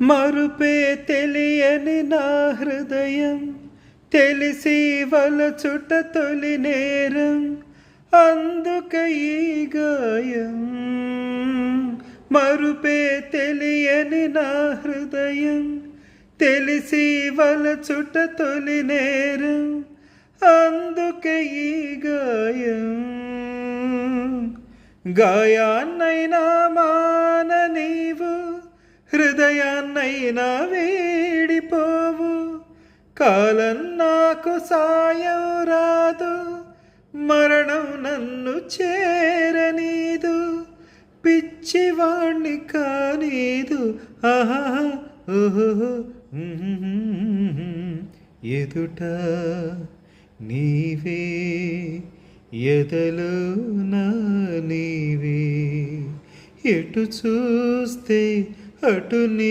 మరుపే తెలియని నా హృదయం తెలిసి వలచుట తొలి నేరం అందుక ఈ గాయం. మరుపే తెలియని నా హృదయం తెలిసి వలచుట తొలి నేరం అందుక ఈ గాయం. గాయాన్నైనా మాన నీవు హృదయాన్నైనా వేడిపోవు. కాలం నాకు సాయం రాదు మరణం నన్ను చేరనీదు. పిచ్చివాణ్ణి కానీదు ఆహా ఓహో ఎదుట నీవే ఎదలో నా నీవే ఎటు చూస్తే అటు